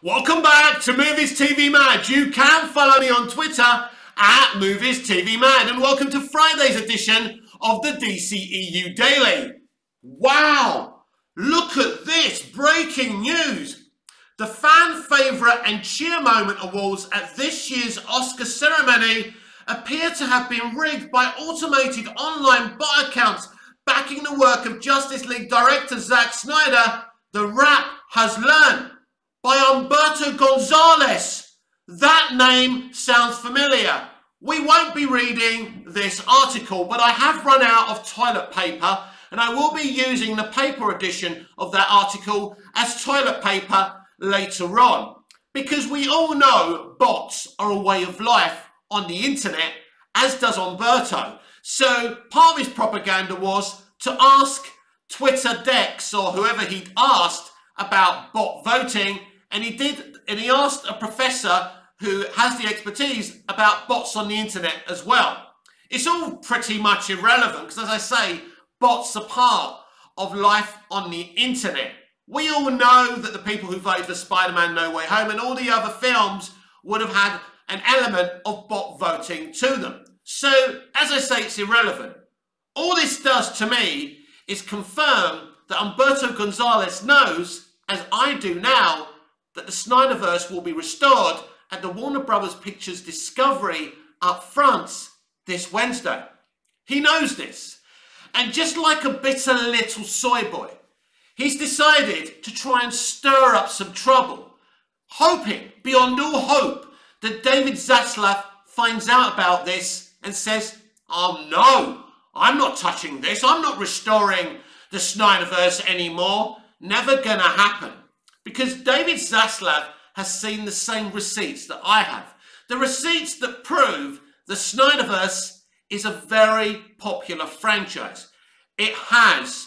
Welcome back to Movies TV Mad. You can follow me on Twitter at Movies TV Mad, and welcome to Friday's edition of the dceu Daily. Wow, look at this breaking news. The fan favourite and cheer moment awards at this year's Oscar ceremony appear to have been rigged by automated online bot accounts backing the work of Justice League director Zack Snyder. The rap has learned by Humberto Gonzalez. That name sounds familiar. We won't be reading this article, but I have run out of toilet paper and I will be using the paper edition of that article as toilet paper later on. Because we all know bots are a way of life on the internet, as does Humberto. So part of his propaganda was to ask Twitter Dex or whoever he'd asked about bot voting, and he asked a professor who has the expertise about bots on the internet as well. It's all pretty much irrelevant because, as I say, bots are part of life on the internet. We all know that the people who voted for Spider-Man No Way Home and all the other films would have had an element of bot voting to them. So, as I say, it's irrelevant. All this does to me is confirm that Humberto Gonzalez knows, as I do now, that the Snyderverse will be restored at the Warner Brothers Pictures Discovery up front this Wednesday. He knows this. And just like a bitter little soy boy, he's decided to try and stir up some trouble, hoping beyond all hope that David Zaslav finds out about this and says, "Oh no, I'm not touching this. I'm not restoring the Snyderverse anymore. Never gonna happen." Because David Zaslav has seen the same receipts that I have. The receipts that prove the Snyderverse is a very popular franchise. It has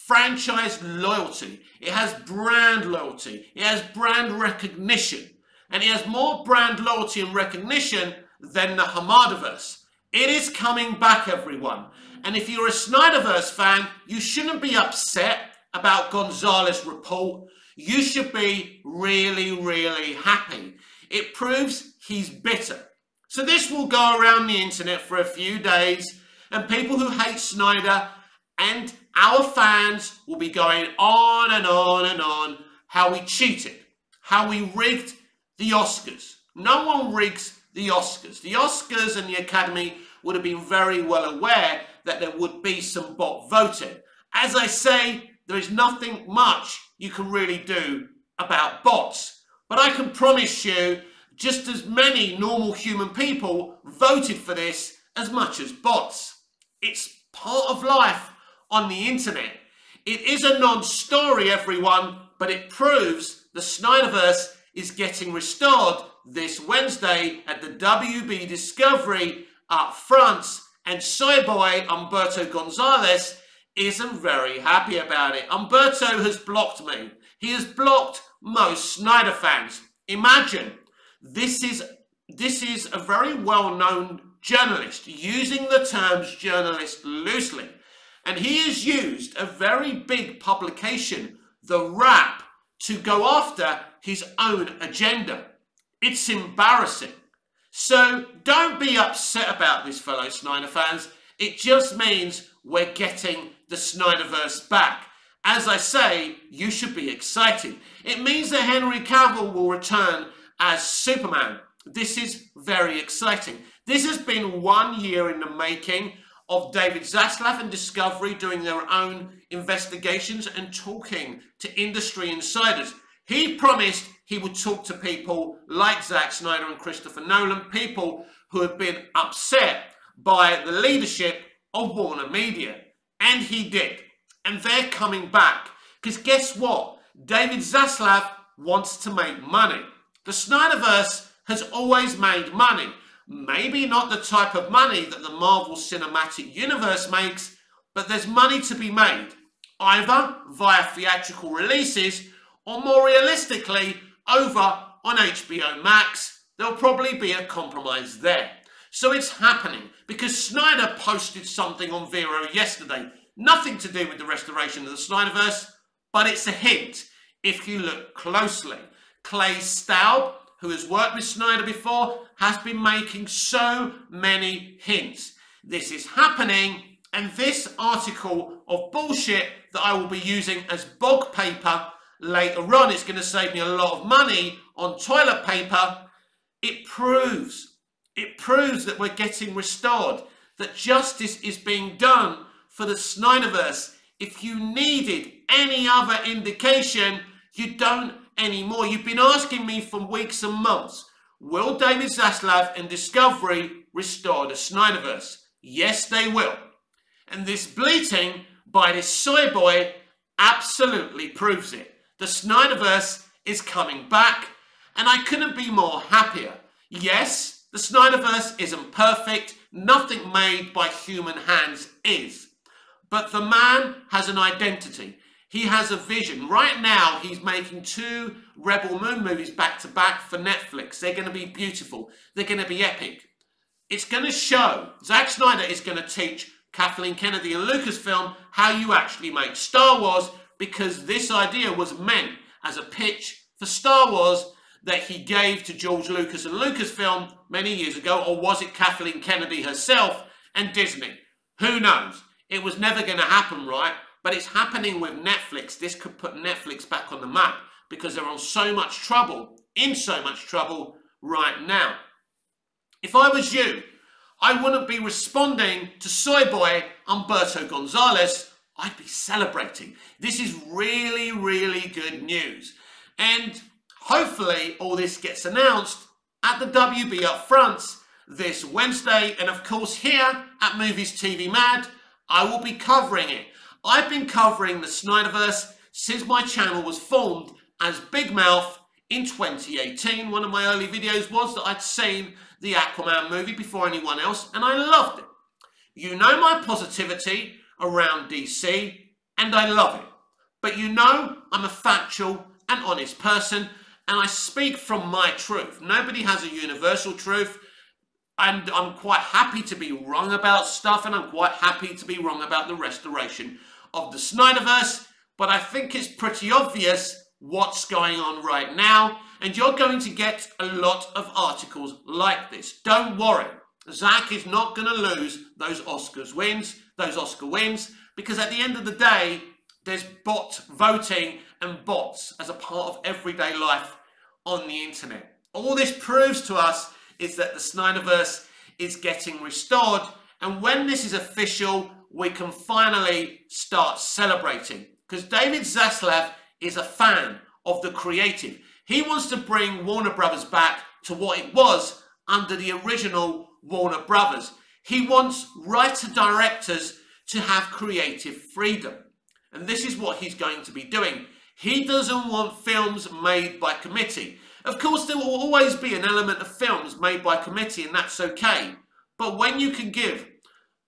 franchise loyalty. It has brand loyalty. It has brand recognition. And it has more brand loyalty and recognition than the Hamadaverse. It is coming back, everyone. And if you're a Snyderverse fan, you shouldn't be upset about Gonzalez's report. You should be really, really happy. It proves he's bitter. So this will go around the internet for a few days, and people who hate Snyder and our fans will be going on and on and on how we cheated, how we rigged the Oscars. No one rigs the Oscars. The Oscars and the Academy would have been very well aware that there would be some bot voting. As I say, there is nothing much you can really do about bots. But I can promise you, just as many normal human people voted for this as much as bots. It's part of life on the internet. It is a non-story, everyone, but it proves the Snyderverse is getting restored this Wednesday at the WB Discovery up front, and soy boy Humberto Gonzalez isn't very happy about it. Humberto has blocked me. He has blocked most Snyder fans. Imagine, this is a very well-known journalist, using the terms journalist loosely. And he has used a very big publication, The Wrap, to go after his own agenda. It's embarrassing. So don't be upset about this, fellow Snyder fans. It just means we're getting the Snyderverse back. As I say, you should be excited. It means that Henry Cavill will return as Superman. This is very exciting. This has been 1 year in the making of David Zaslav and Discovery doing their own investigations and talking to industry insiders. He promised he would talk to people like Zack Snyder and Christopher Nolan, people who have been upset by the leadership of Warner Media. And he did. And they're coming back. Because guess what? David Zaslav wants to make money. The Snyderverse has always made money. Maybe not the type of money that the Marvel Cinematic Universe makes, but there's money to be made, either via theatrical releases or, more realistically, over on HBO Max. There'll probably be a compromise there. So it's happening because Snyder posted something on Vero yesterday. Nothing to do with the restoration of the Snyderverse, but it's a hint if you look closely. Clay Staub, who has worked with Snyder before, has been making so many hints. This is happening, and this article of bullshit that I will be using as bog paper later on, it's going to save me a lot of money on toilet paper. It proves that we're getting restored, that justice is being done for the Snyderverse. If you needed any other indication, you don't anymore. You've been asking me for weeks and months, will David Zaslav and Discovery restore the Snyderverse? Yes, they will. And this bleating by this soy boy absolutely proves it. The Snyderverse is coming back, and I couldn't be more happier. Yes, the Snyderverse isn't perfect. Nothing made by human hands is. But the man has an identity. He has a vision. Right now, he's making 2 Rebel Moon movies back to back for Netflix. They're going to be beautiful. They're going to be epic. It's going to show. Zack Snyder is going to teach Kathleen Kennedy and Lucasfilm how you actually make Star Wars, because this idea was meant as a pitch for Star Wars that he gave to George Lucas and Lucasfilm many years ago, or was it Kathleen Kennedy herself and Disney? Who knows? It was never going to happen, right? But it's happening with Netflix. This could put Netflix back on the map because they're in so much trouble right now. If I was you, I wouldn't be responding to soy boy Humberto Gonzalez. I'd be celebrating. This is really, really good news. And hopefully all this gets announced at the WB Upfronts this Wednesday. And of course here at Movies TV Mad, I will be covering it. I've been covering the Snyderverse since my channel was formed as Big Mouth in 2018. One of my early videos was that I'd seen the Aquaman movie before anyone else, and I loved it. You know my positivity around DC, and I love it. But you know I'm a factual and honest person, and I speak from my truth. Nobody has a universal truth, and I'm quite happy to be wrong about stuff, and I'm quite happy to be wrong about the restoration of the Snyderverse, but I think it's pretty obvious what's going on right now, and you're going to get a lot of articles like this. Don't worry, Zack is not going to lose those Oscar wins, because at the end of the day, there's bot voting and bots as a part of everyday life on the internet. All this proves to us is that the Snyderverse is getting restored, and when this is official, we can finally start celebrating, because David Zaslav is a fan of the creative. He wants to bring Warner Brothers back to what it was under the original Warner Brothers. He wants writer-directors to have creative freedom, and this is what he's going to be doing. He doesn't want films made by committee. Of course, there will always be an element of films made by committee, and that's okay. But when you can give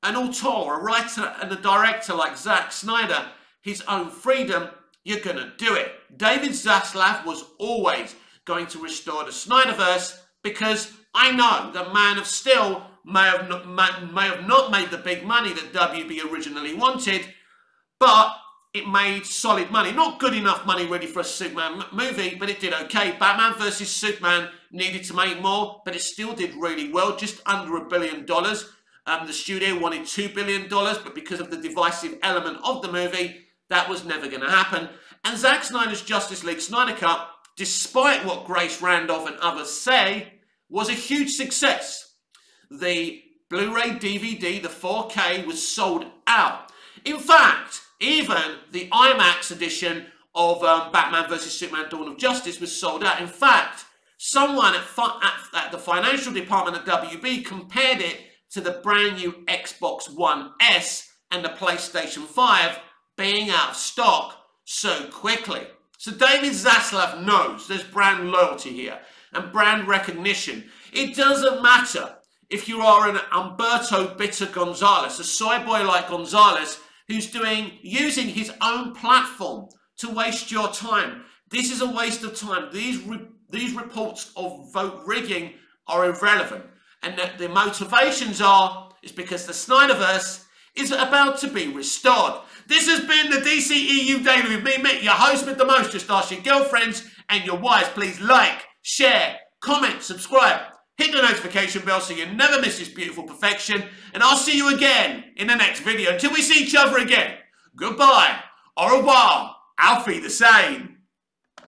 an auteur, a writer and a director like Zack Snyder his own freedom, you're going to do it. David Zaslav was always going to restore the Snyderverse, because I know that Man of Steel may have not made the big money that WB originally wanted, but it made solid money. Not good enough money really for a Superman movie, but it did okay. Batman vs Superman needed to make more, but it still did really well, just under $1 billion. The studio wanted $2 billion, but because of the divisive element of the movie, that was never going to happen. And Zack Snyder's Justice League Snyder Cut, despite what Grace Randolph and others say, was a huge success. The Blu-ray DVD, the 4K, was sold out. In fact, even the IMAX edition of Batman vs Superman Dawn of Justice was sold out. In fact, someone at the financial department at WB compared it to the brand new Xbox One S and the PlayStation 5 being out of stock so quickly. So David Zaslav knows there's brand loyalty here and brand recognition. It doesn't matter if you are an Humberto Bitter Gonzalez, a soy boy like Gonzalez, who's using his own platform to waste your time. This is a waste of time. These reports of vote rigging are irrelevant. And that the motivations is because the Snyderverse is about to be restored. This has been the DCEU Daily with me, Mick, your host with the most. Just ask your girlfriends and your wives. Please like, share, comment, subscribe. Hit the notification bell so you never miss this beautiful perfection. And I'll see you again in the next video. Until we see each other again, goodbye, au revoir, auf Wiedersehen.